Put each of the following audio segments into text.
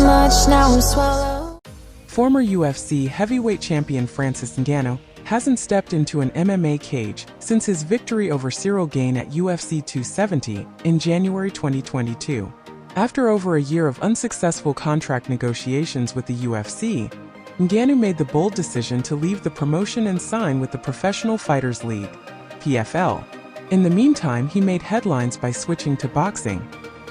much, now I'm swallowed. Former UFC heavyweight champion Francis Ngannou hasn't stepped into an MMA cage since his victory over Ciryl Gane at UFC 270 in January 2022. After over a year of unsuccessful contract negotiations with the UFC, Ngannou made the bold decision to leave the promotion and sign with the Professional Fighters League, PFL. In the meantime, he made headlines by switching to boxing,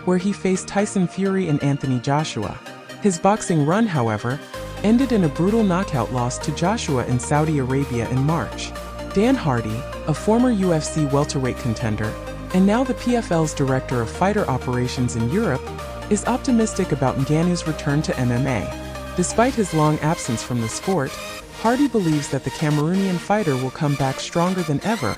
where he faced Tyson Fury and Anthony Joshua. His boxing run, however, ended in a brutal knockout loss to Joshua in Saudi Arabia in March. Dan Hardy, a former UFC welterweight contender, and now the PFL's Director of Fighter Operations in Europe, is optimistic about Ngannou's return to MMA. Despite his long absence from the sport, Hardy believes that the Cameroonian fighter will come back stronger than ever,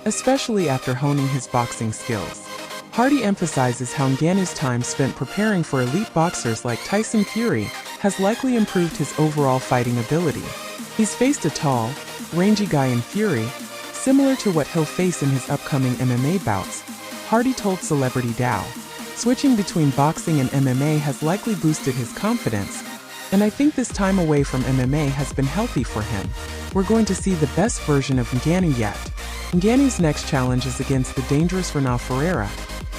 especially after honing his boxing skills. Hardy emphasizes how Ngannou's time spent preparing for elite boxers like Tyson Fury has likely improved his overall fighting ability. He's faced a tall, rangy guy in Fury, similar to what he'll face in his upcoming MMA bouts, Hardy told Celebrity Dow. Switching between boxing and MMA has likely boosted his confidence, and I think this time away from MMA has been healthy for him. We're going to see the best version of Ngannou yet. Ngannou's next challenge is against the dangerous Renan Ferreira,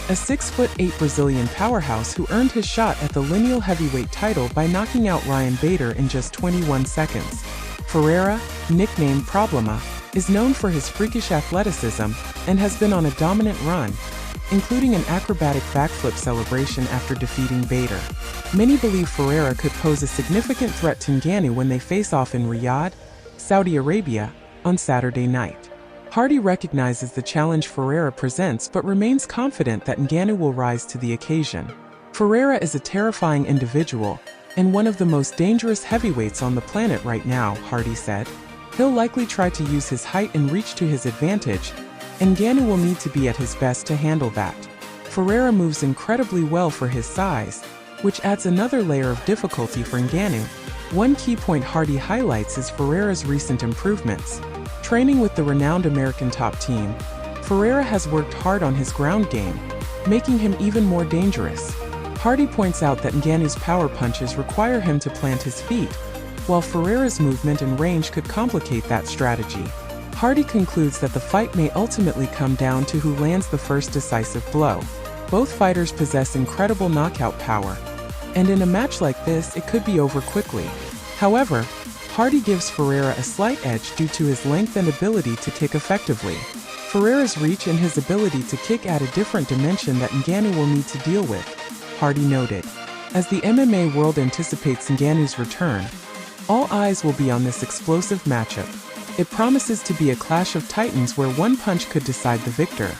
a 6'8" Brazilian powerhouse who earned his shot at the lineal heavyweight title by knocking out Ryan Bader in just 21 seconds. Ferreira, nicknamed Problema, is known for his freakish athleticism and has been on a dominant run, including an acrobatic backflip celebration after defeating Bader. Many believe Ferreira could pose a significant threat to Ngannou when they face off in Riyadh, Saudi Arabia, on Saturday night. Hardy recognizes the challenge Ferreira presents but remains confident that Ngannou will rise to the occasion. Ferreira is a terrifying individual and one of the most dangerous heavyweights on the planet right now, Hardy said. He'll likely try to use his height and reach to his advantage, and Ngannou will need to be at his best to handle that. Ferreira moves incredibly well for his size, which adds another layer of difficulty for Ngannou. One key point Hardy highlights is Ferreira's recent improvements. Training with the renowned American top team, Ferreira has worked hard on his ground game, making him even more dangerous. Hardy points out that Ngannou's power punches require him to plant his feet, while Ferreira's movement and range could complicate that strategy. Hardy concludes that the fight may ultimately come down to who lands the first decisive blow. Both fighters possess incredible knockout power, and in a match like this, it could be over quickly. However, Hardy gives Ferreira a slight edge due to his length and ability to kick effectively. Ferreira's reach and his ability to kick add a different dimension that Ngannou will need to deal with, Hardy noted. As the MMA world anticipates Ngannou's return, all eyes will be on this explosive matchup. It promises to be a clash of titans where one punch could decide the victor.